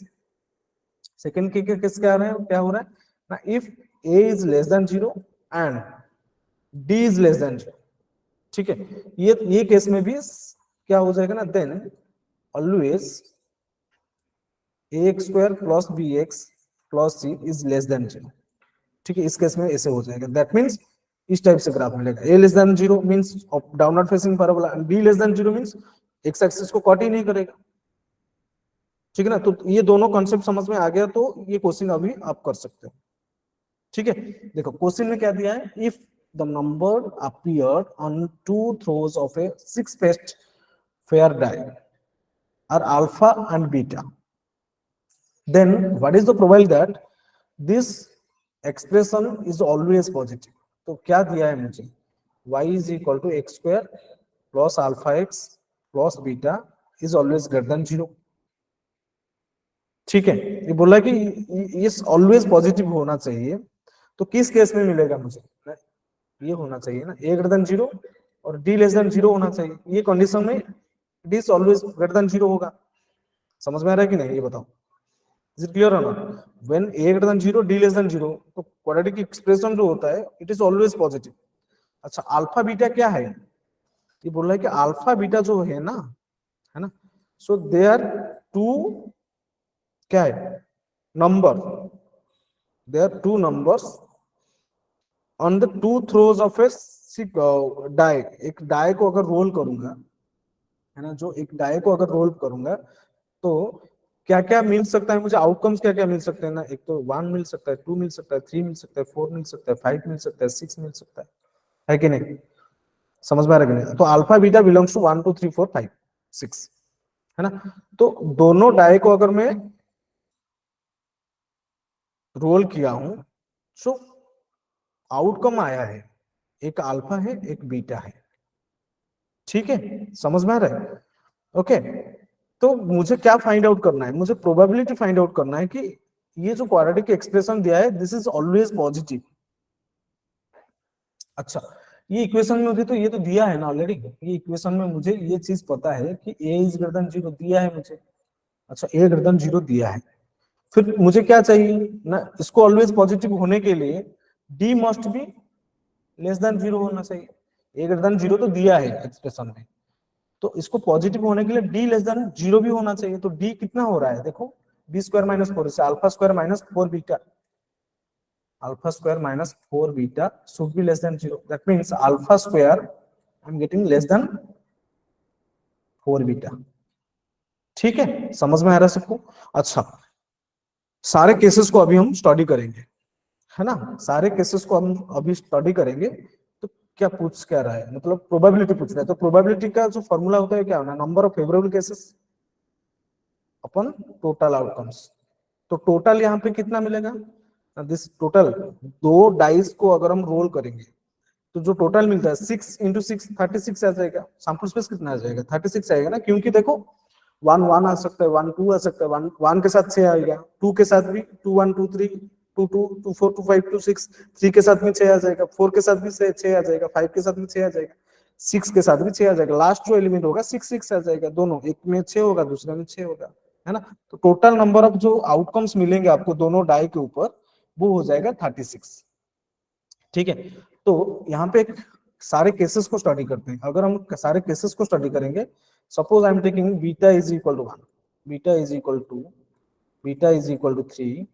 Speaker 1: क्या हो रहा है ना, if a is less than zero and d is less than zero, ठीक है। ये केस में भी क्या हो जाएगा ना, then always ax square plus bx plus c is less than zero, ठीक है। इस केस में ऐसे हो जाएगा, दैट मींस इस टाइप से ग्राफ मिलेगा। a less than zero means downward facing parabola, and b less than zero means x axis को कट ही नहीं करेगा, ठीक है ना। तो ये दोनों कॉन्सेप्ट समझ में आ गया, तो ये क्वेश्चन अभी आप कर सकते हो, ठीक है। देखो क्वेश्चन में क्या दिया है, if the number appeared on two throws of a six faced fair die are alpha and beta, then what is the probability that this expression is always positive? तो क्या दिया है मुझे, y is equal to x square plus alpha x plus beta is always greater than zero, ठीक है। ये बोला कि ये ऑलवेज पॉजिटिव होना चाहिए, तो किस केस में मिलेगा मुझे? ये होना चाहिए ना, a greater than जीरो और d लेस देन जीरो होना चाहिए। ये कंडीशन में d is always greater than zero होगा। समझ में आ रहा है कि नहीं, ये बताओ। Is it clear or not? When a greater than zero, d less than zero, तो क्वाड्रेटिक एक्सप्रेशन जो होता है इट इज ऑलवेज पॉजिटिव। अच्छा, अल्फा बीटा क्या है? ये बोल रहा है कि अल्फा बीटा जो है ना, सो दे आर टू, क्या है, number, they are two numbers on the two throws of a die. एक डाई को अगर रोल करूंगा, है ना, जो एक डाई को अगर रोल करूंगा, तो क्या क्या मिल सकता है मुझे, आउटकम्स क्या क्या मिल सकते हैं ना। एक तो 1 मिल सकता है, 2 मिल सकता है, 3 मिल सकता है, 4 मिल सकता है, 5 मिल सकता है, 6 मिल सकता है कि नहीं? समझ में आ रहा है कि नहीं? तो अल्फा बीटा बिलोंग्स टू 1 2 3 4 5 6, है ना। तो दोनों डाई को अगर मैं रोल किया हूं, सो आउटकम आया है, एक अल्फा है एक बीटा है, ठीक है। समझ में आ रहा है? ओके। तो मुझे क्या फाइंड आउट करना है, मुझे प्रोबेबिलिटी फाइंड आउट करना है कि ये जो क्वाड्रेटिक एक्सप्रेशन दिया है दिस इज ऑलवेज पॉजिटिव। अच्छा, ये इक्वेशन में मुझे तो ये तो दिया है ना ऑलरेडी, ये इक्वेशन में मुझे ये चीज पता है कि a is greater than zero दिया है मुझे। अच्छा, a ग्रेटर देन जीरो दिया है, फिर मुझे क्या चाहिए ना, इसको ऑलवेज पॉजिटिव होने के लिए d must be less than zero होना चाहिए। a ग्रेटर देन जीरो तो दिया है एक्सप्रेशन में, तो इसको पॉजिटिव होने के लिए d लेस देन जीरो भी होना चाहिए। तो d कितना हो रहा है देखो, b स्क्वायर माइनस 4, इससे alpha square minus 4 beta, alpha square minus 4 beta should be less than 0. That means alpha square I'm getting less than 4 beta. ठीक है, समझ में आ रहा है सबको? अच्छा, सारे केसेस को अभी हम स्टडी करेंगे, है ना? सारे केसेस को हम अभी स्टडी करेंगे। तो क्या पूछ क्या रहा है, मतलब प्रोबेबिलिटी पूछ रहा है। तो प्रोबेबिलिटी का जो फॉर्मूला होता है क्या होना, number of favourable cases upon total outcomes. तो टोटल यहाँ पे कितना मिलेगा, दिस टोटल, दो डाइस को अगर हम रोल करेंगे तो जो टोटल मिलता है 6 × 6 36 आ जाएगा। सैंपल स्पेस कितना आ जाएगा, 36 आएगा ना, क्योंकि देखो 1 1 आ सकता है, 1 2 आ सकता है, 1 1 के साथ 6 आएगा, 2 के साथ भी 2 1 2 3 2 2 2 4 2 5 2 6, 3 के साथ भी 6 आ जाएगा, 4 के साथ भी 6 आ जाएगा, 5 के साथ भी 6 आ जाएगा, 6 के साथ भी 6 आ जाएगा। लास्ट जो एलिमेंट होगा 6 6 आ जाएगा, दोनों, एक में 6 होगा, दूसरे में 6 होगा, है ना? तो टोटल नंबर ऑफ जो आउटकम्स मिलेंगे आपको दोनों डाई के ऊपर, वो हो जाएगा 36। ठीक है, तो यहाँ पे सारे केसेस को स्टडी करते हैं। अगर हम सारे केसेस को स्टडी करेंगे, suppose I am taking beta is equal to 1, beta is equal to 2, beta is equal to 3,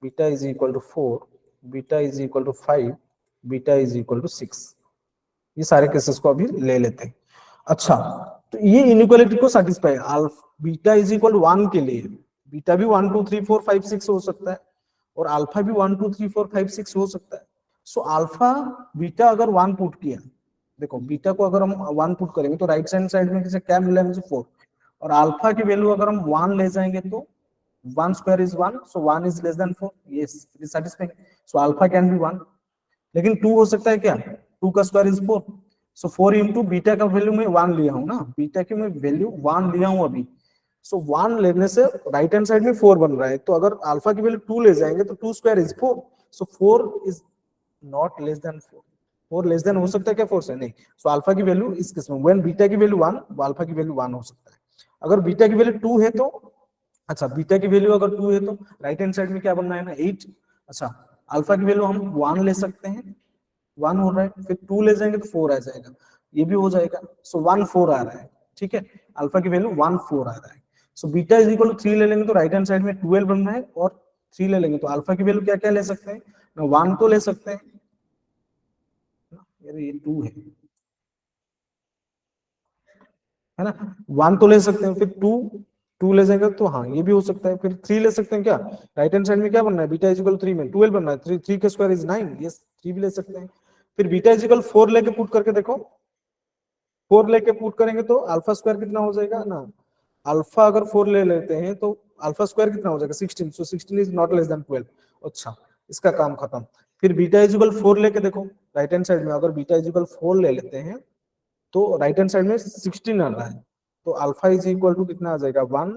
Speaker 1: beta is equal to 4, beta is equal to 5, beta is equal to 6। ये सारे केसेस को अभी ले लेते हैं। अच्छा, तो ये इनइक्वालिटी को satisfy, beta is equal to 1 के लिए बीटा भी 1 2 3 4 5 6 हो सकता है, और अल्फा भी 1 2 3 4 5 6 हो सकता है। सो अल्फा बीटा अगर 1 पुट किया, देखो बीटा को अगर हम 1 पुट करेंगे तो राइट हैंड साइड में किसे क्या मिला है मुझे 4, और अल्फा की वैल्यू अगर हम 1 ले जाएंगे तो 1 square is 1, so 1 is less then 4, yes it is satisfying. So alpha can be 1, लेकिन 2 हो सकता है क्या, 2 का square is 4, so 4 into beta का वैल्यू मैं 1 लिया हूं ना, बीटा की मैं वैल्यू 1 लिया हूं अभी। सो 1 लेने से राइट हैंड साइड में 4 बन रहा है, तो अगर अल्फा की वैल्यू 2 ले जाएंगे तो 2 square is 4, so 4 is not less than 4। 4 less than हो सकता है क्या 4 से, नहीं। सो अल्फा की वैल्यू इस केस में व्हेन बीटा की वैल्यू 1, अल्फा की वैल्यू 1 हो सकता है। अगर बीटा की वैल्यू 2 है तो, अच्छा बीटा की वैल्यू अगर 2 है तो राइट हैंड साइड में क्या बनना है ना 8। अच्छा, अल्फा की वैल्यू हम 1 ले सकते हैं, 1 हो रहा है, फिर 2 ले जाएंगे तो 4 आ जाएगा, ये भी हो जाएगा। सो 1 4 आ रहा है, ठीक है, अल्फा की वैल्यू 1 4 आ रहा है। So beta is equal to 3 ले लेंगे तो राइट हैंड साइड में 12 बन रहा है, और 3 ले लेंगे तो अल्फा की वैल्यू क्या क्या ले सकते हैं, 1 तो ले सकते हैं, ये 2 है ना, 1 तो ले सकते हैं, फिर 2 2 ले जाएंगे तो हाँ ये भी हो सकता है, फिर 3 ले सकते हैं क्या, राइट हैंड साइड में क्या बनना है, बीटा इज इक्वल 3 में 12 बनना है, 3 3 का स्क्वायर इज 9, यस 3 भी ले सकते हैं। फिर बीटा इज इक्वल 4 लेके पुट करके देखो, 4 लेके पुट करेंगे तो अल्फा स्क्वायर कितना हो जाएगा ना, अल्फा अगर 4 ले लेते हैं तो अल्फा स्क्वायर कितना हो जाएगा 16, सो 16 इज नॉट लेस देन 12। अच्छा, इसका काम खत्म। फिर बीटा इज इक्वल 4 लेके देखो, राइट हैंड साइड में अगर बीटा इज इक्वल 4 ले लेते हैं तो राइट हैंड साइड में 16 आ रहा है, तो अल्फा इज इक्वल टू कितना आ जाएगा 1,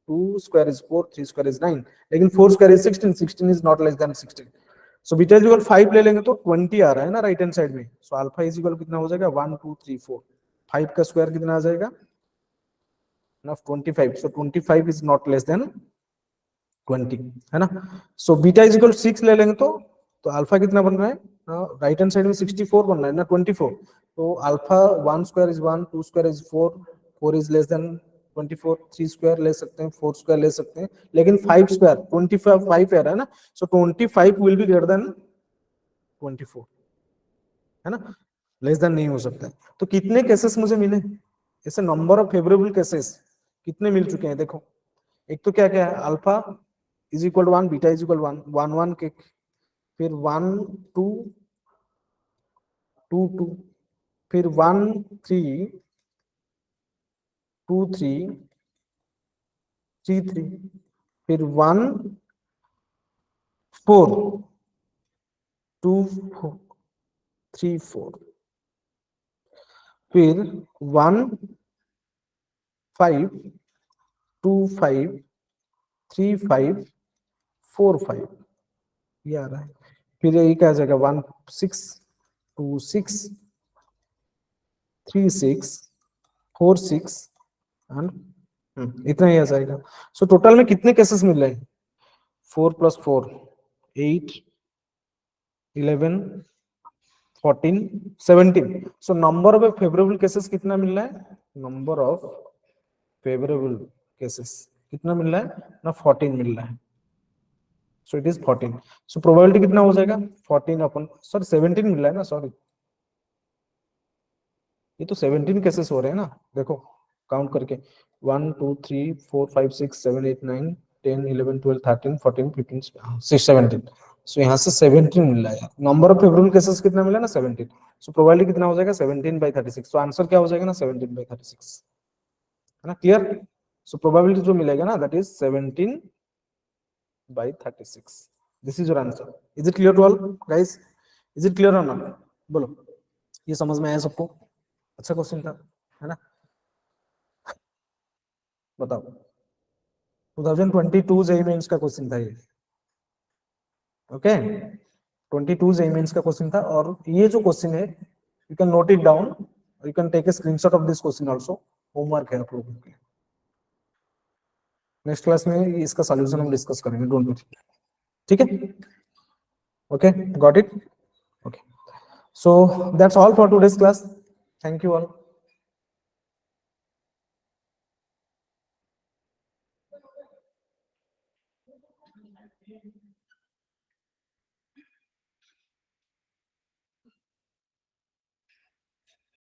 Speaker 1: 2 स्क्वायर इज 4, 3 स्क्वायर इज 9, लेकिन 4 square is 16, 16 is not less than 16। So beta is equal 5 ले लेंगे तो 20 आ रहा है ना राइट हैंड साइड में, सो अल्फा इज इक्वल कितना हो जाएगा 1 2 3 4, 5 का स्क्वायर कितना आ जाएगा ना 25, सो 25 इज नॉट लेस देन 20, है ना। सो बीटा इज इक्वल 6 ले लेंगे तो अल्फा कितना बन रहा है, राइट हैंड साइड में 64 बन रहा है ना 24, तो alpha 1 square is 1, 2 square is 4, 4 is less then 24, 3 square ले सकते हैं, 4 स्क्वायर ले सकते हैं, लेकिन 5 स्क्वायर 25 5 है ना, सो 25 विल बी ग्रेटर देन 24, है ना, लेस देन नहीं हो सकता है। तो कितने केसेस मुझे मिले ऐसे, नंबर ऑफ फेवरेबल केसेस कितने मिल चुके हैं देखो। एक तो क्या क्या है, alpha is equal to 1, beta is equal 1 1 1 के, फिर 1 2 2 2, फिर 1 3 2 3 3 3, फिर 1 4 2 3 4, फिर 1 5 2 5 3 5 4 5, ये आ रहा है। फिर ये क्या आ जाएगा 1 6 2 6 3 6 4 6 एंड इतना ही आ जाएगा। सो टोटल में कितने केसेस मिल रहे हैं, 4 + 4 8 11 14 17, so number of favourable cases कितना मिल रहा है, नंबर ऑफ फेवरेबल केसेस कितना मिल रहा है ना 14 मिल रहा है, सो इट इज 14। सो प्रोबेबिलिटी कितना हो जाएगा 14 अपन सॉरी 17 मिल रहा है ना, सॉरी ये तो 17 केसेस हो रहे हैं ना देखो, काउंट करके 1 2 3 4 5 6 7 8 9 10 11 12 13 14 15 16 17 सो यहाँ से 17 मिल रहा है नंबर ऑफ फेवरेबल केसेस कितना मिला ना 17 सो प्रोबेबिलिटी कितना हो जाएगा 17/36 तो आंसर क्या हो जाएगा ना 17/36 है ना क्लियर सो प्रोबेबिलिटी जो मिलेगा ना that is 17/36 this is your answer is it clear to all guys is it clear और नॉट बोलो ये समझ में आया सबको अच्छा क्वेश्चन था है ना बताओ 2022 जेईई मेंस का क्वेश्चन था ये ओके 22 जेईई मेंस का क्वेश्चन था और ये जो क्वेश्चन है you can note it down you can take a screenshot of this question also homework है आप लोगों के लिए नेक्स्ट क्लास में इसका सॉल्यूशन हम डिस्कस करेंगे डोंट वरी ठीक है okay got it okay so that's all for today's class thank you all